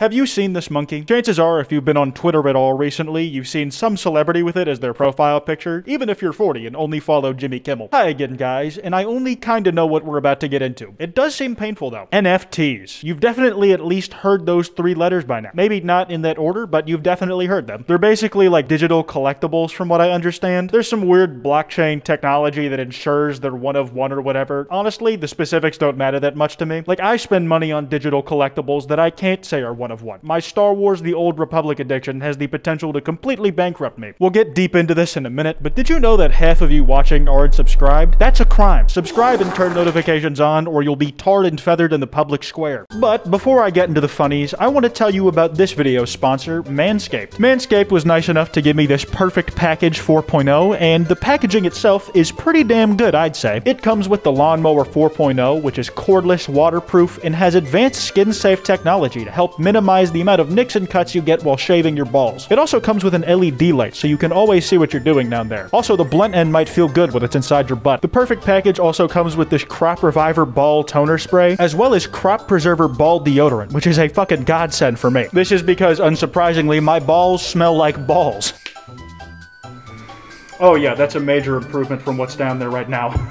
Have you seen this monkey? Chances are, if you've been on Twitter at all recently, you've seen some celebrity with it as their profile picture, even if you're 40 and only follow Jimmy Kimmel. Hi again, guys, and I only kinda know what we're about to get into. It does seem painful, though. NFTs. You've definitely at least heard those 3 letters by now. Maybe not in that order, but you've definitely heard them. They're basically like digital collectibles, from what I understand. There's some weird blockchain technology that ensures they're one of one or whatever. Honestly, the specifics don't matter that much to me. Like, I spend money on digital collectibles that I can't say are one of one. My Star Wars The Old Republic addiction has the potential to completely bankrupt me. We'll get deep into this in a minute, but did you know that half of you watching aren't subscribed? That's a crime. Subscribe and turn notifications on, or you'll be tarred and feathered in the public square. But before I get into the funnies, I want to tell you about this video's sponsor, Manscaped. Manscaped was nice enough to give me this Perfect Package 4.0, and the packaging itself is pretty damn good, I'd say. It comes with the Lawnmower 4.0, which is cordless, waterproof, and has advanced skin-safe technology to help minimize the amount of nicks and cuts you get while shaving your balls. It also comes with an LED light, so you can always see what you're doing down there. Also, the blunt end might feel good when it's inside your butt. The Perfect Package also comes with this Crop Reviver Ball Toner Spray, as well as Crop Preserver Ball Deodorant, which is a fucking godsend for me. This is because, unsurprisingly, my balls smell like balls. Oh yeah, that's a major improvement from what's down there right now.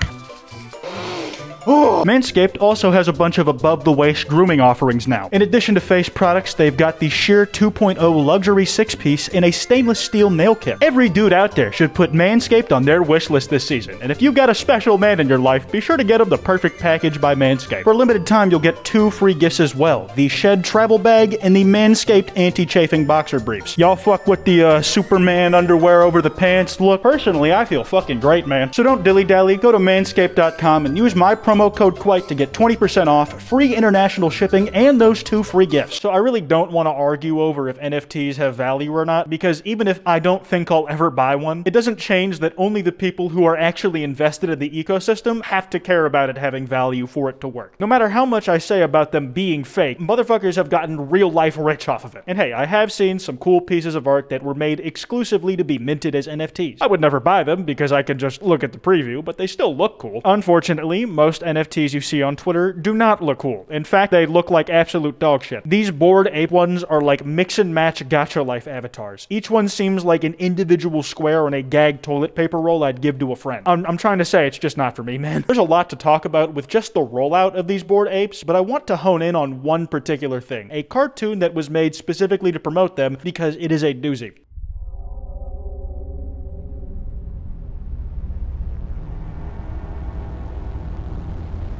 Manscaped also has a bunch of above-the-waist grooming offerings now. In addition to face products, they've got the Sheer 2.0 luxury 6-piece in a stainless steel nail kit. Every dude out there should put Manscaped on their wish list this season, and if you've got a special man in your life, be sure to get him the Perfect Package by Manscaped. For a limited time, you'll get 2 free gifts as well: the Shed Travel Bag and the Manscaped Anti-Chafing Boxer Briefs. Y'all fuck with the Superman underwear over the pants look? Personally, I feel fucking great, man. So don't dilly-dally, go to manscaped.com and use my promo code QUITE to get 20% off, free international shipping, and those 2 free gifts. So I really don't want to argue over if NFTs have value or not, because even if I don't think I'll ever buy one, it doesn't change that only the people who are actually invested in the ecosystem have to care about it having value for it to work. No matter how much I say about them being fake, motherfuckers have gotten real life rich off of it. And hey, I have seen some cool pieces of art that were made exclusively to be minted as NFTs. I would never buy them because I can just look at the preview, but they still look cool. Unfortunately, most NFTs you see on Twitter do not look cool. In fact, they look like absolute dog shit. These Bored Ape ones are like mix and match gacha life avatars. Each one seems like an individual square on a gag toilet paper roll I'd give to a friend. I'm trying to say it's just not for me, man. There's a lot to talk about with just the rollout of these Bored Apes, but I want to hone in on one particular thing. A cartoon that was made specifically to promote them because it is a doozy.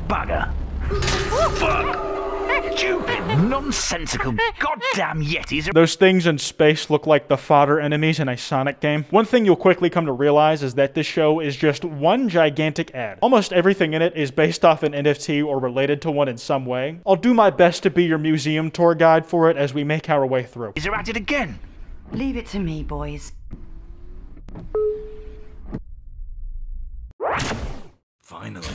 Bugger. Fuck. Stupid, nonsensical, goddamn Yetis. Those things in space look like the fodder enemies in a Sonic game. One thing you'll quickly come to realize is that this show is just one gigantic ad. Almost everything in it is based off an NFT or related to one in some way. I'll do my best to be your museum tour guide for it as we make our way through. Is it at it again? Leave it to me, boys. Finally.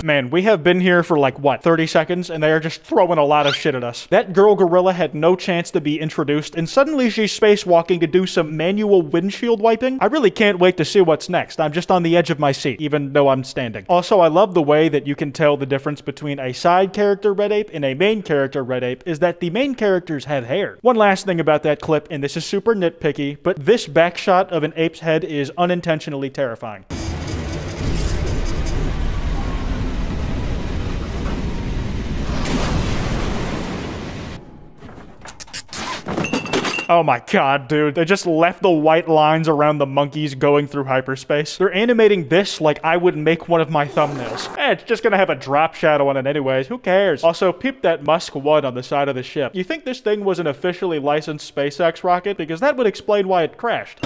Man, we have been here for like, what, 30 seconds, and they are just throwing a lot of shit at us. That girl gorilla had no chance to be introduced, and suddenly she's spacewalking to do some manual windshield wiping? I really can't wait to see what's next. I'm just on the edge of my seat, even though I'm standing. Also, I love the way that you can tell the difference between a side character Red Ape and a main character Red Ape is that the main characters have hair. One last thing about that clip, and this is super nitpicky, but this back shot of an ape's head is unintentionally terrifying. Oh my god, dude. They just left the white lines around the monkeys going through hyperspace. They're animating this like I would make one of my thumbnails. It's just gonna have a drop shadow on it anyways. Who cares? Also, peep that Musk 1 on the side of the ship. You think this thing was an officially licensed SpaceX rocket? Because that would explain why it crashed.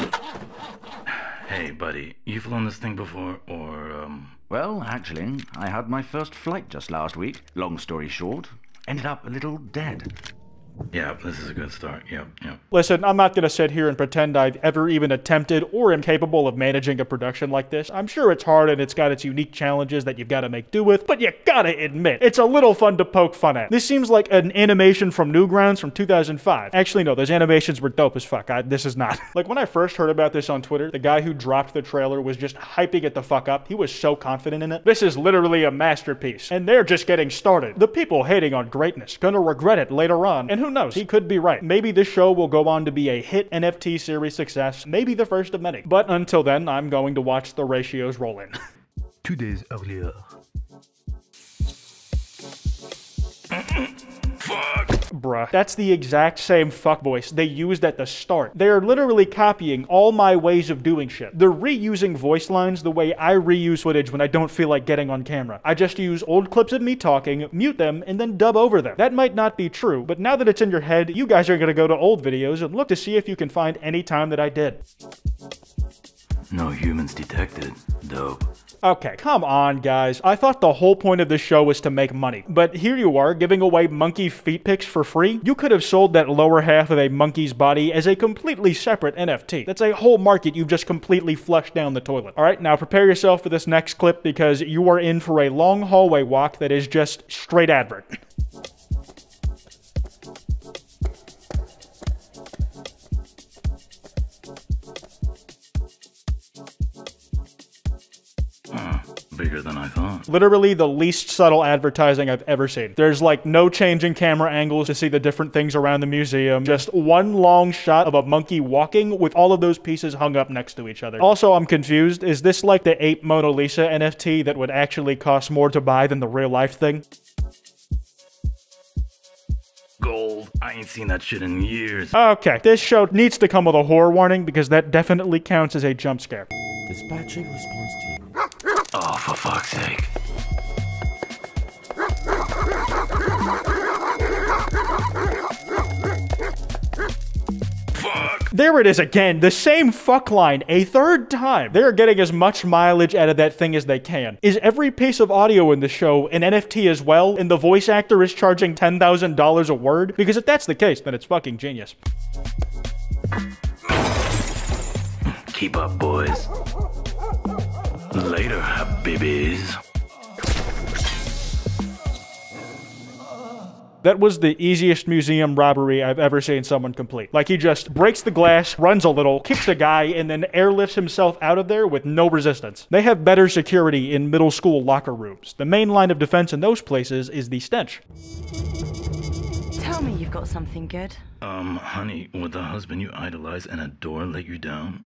Hey, buddy. You flown this thing before, or, Well, actually, I had my first flight just last week. Long story short, ended up a little dead. Yeah, this is a good start. Yep. Listen, I'm not gonna sit here and pretend I've ever even attempted or am capable of managing a production like this. I'm sure it's hard and it's got its unique challenges that you've gotta make do with, but you gotta admit, it's a little fun to poke fun at. This seems like an animation from Newgrounds from 2005. Actually, no, those animations were dope as fuck. This is not. Like, when I first heard about this on Twitter, the guy who dropped the trailer was just hyping it the fuck up. He was so confident in it. This is literally a masterpiece, and they're just getting started. The people hating on greatness gonna regret it later on. And who knows? He could be right. Maybe this show will go on to be a hit NFT series success, maybe the first of many. But until then, I'm going to watch the ratios roll in. 2 days earlier. Fuck! Bruh. That's the exact same fuck voice they used at the start. They are literally copying all my ways of doing shit. They're reusing voice lines the way I reuse footage when I don't feel like getting on camera. I just use old clips of me talking, mute them, and then dub over them. That might not be true, but now that it's in your head, you guys are gonna go to old videos and look to see if you can find any time that I did. No humans detected. Dope. Okay, come on, guys. I thought the whole point of this show was to make money. But here you are, giving away monkey feet pics for free? You could have sold that lower half of a monkey's body as a completely separate NFT. That's a whole market you've just completely flushed down the toilet. Alright, now prepare yourself for this next clip because you are in for a long hallway walk that is just straight advert. Bigger than I thought. Literally the least subtle advertising I've ever seen. There's like no changing camera angles to see the different things around the museum. Just one long shot of a monkey walking with all of those pieces hung up next to each other. Also, I'm confused. Is this like the ape Mona Lisa NFT that would actually cost more to buy than the real life thing? Gold. I ain't seen that shit in years. Okay, this show needs to come with a horror warning because that definitely counts as a jump scare. Dispatching response team. Oh, for fuck's sake. Fuck! There it is again, the same fuck line, a third time. They're getting as much mileage out of that thing as they can. Is every piece of audio in the show an NFT as well, and the voice actor is charging $10,000 a word? Because if that's the case, then it's fucking genius. Keep up, boys. Later, babies. That was the easiest museum robbery I've ever seen someone complete. Like, he just breaks the glass, runs a little, kicks a guy, and then airlifts himself out of there with no resistance. They have better security in middle school locker rooms. The main line of defense in those places is the stench. Tell me you've got something good. Honey, would the husband you idolize and adore let you down?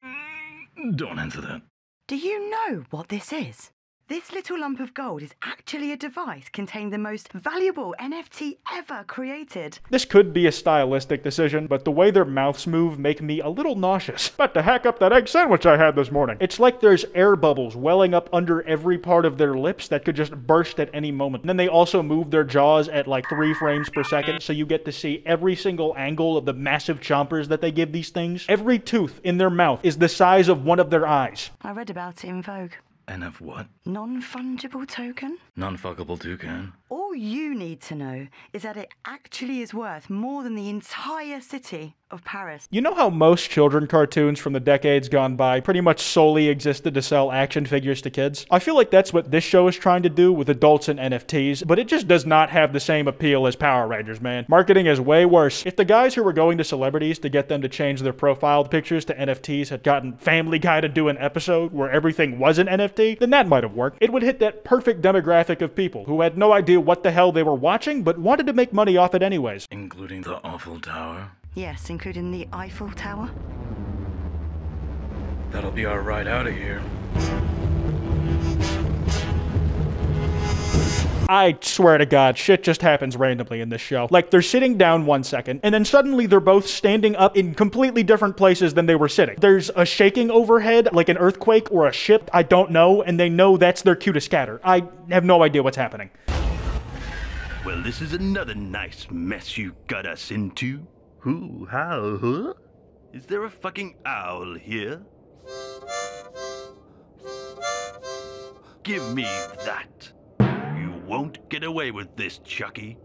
Don't answer that. Do you know what this is? This little lump of gold is actually a device containing the most valuable NFT ever created. This could be a stylistic decision, but the way their mouths move make me a little nauseous. About to hack up that egg sandwich I had this morning. It's like there's air bubbles welling up under every part of their lips that could just burst at any moment. And then they also move their jaws at like 3 frames per second, so you get to see every single angle of the massive chompers that they give these things. Every tooth in their mouth is the size of one of their eyes. I read about it in Vogue. NF what? Non-fungible token? Non-fuckable toucan. All you need to know is that it actually is worth more than the entire city of Paris. You know how most children cartoons from the decades gone by pretty much solely existed to sell action figures to kids? I feel like that's what this show is trying to do with adults and NFTs, but it just does not have the same appeal as Power Rangers, man. Marketing is way worse. If the guys who were going to celebrities to get them to change their profile pictures to NFTs had gotten Family Guy to do an episode where everything was an NFT, then that might have worked. It would hit that perfect demographic of people who had no idea what the hell they were watching, but wanted to make money off it anyways. Including the Awful Tower. Yes, including the Eiffel Tower. That'll be our ride out of here. I swear to God, shit just happens randomly in this show. Like, they're sitting down 1 second, and then suddenly they're both standing up in completely different places than they were sitting. There's a shaking overhead, like an earthquake or a ship, I don't know, and they know that's their cue to scatter. I have no idea what's happening. Well, this is another nice mess you got us into. Who? How? Huh? Is there a fucking owl here? Give me that. You won't get away with this, Chucky.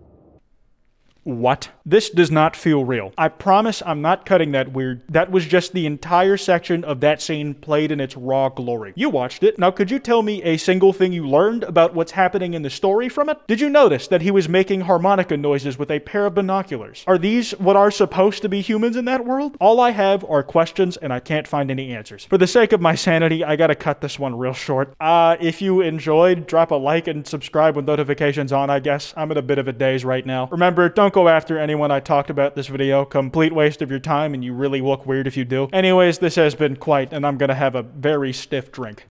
What? This does not feel real. I promise I'm not cutting that weird. That was just the entire section of that scene played in its raw glory. You watched it. Now could you tell me a single thing you learned about what's happening in the story from it? Did you notice that he was making harmonica noises with a pair of binoculars? Are these what are supposed to be humans in that world? All I have are questions and I can't find any answers. For the sake of my sanity, I gotta cut this one real short. If you enjoyed, drop a like and subscribe with notifications on, I guess. I'm in a bit of a daze right now. Remember, don't go go after anyone I talked about this video. Complete waste of your time, and you really look weird if you do. Anyways, this has been quite, and I'm gonna have a very stiff drink.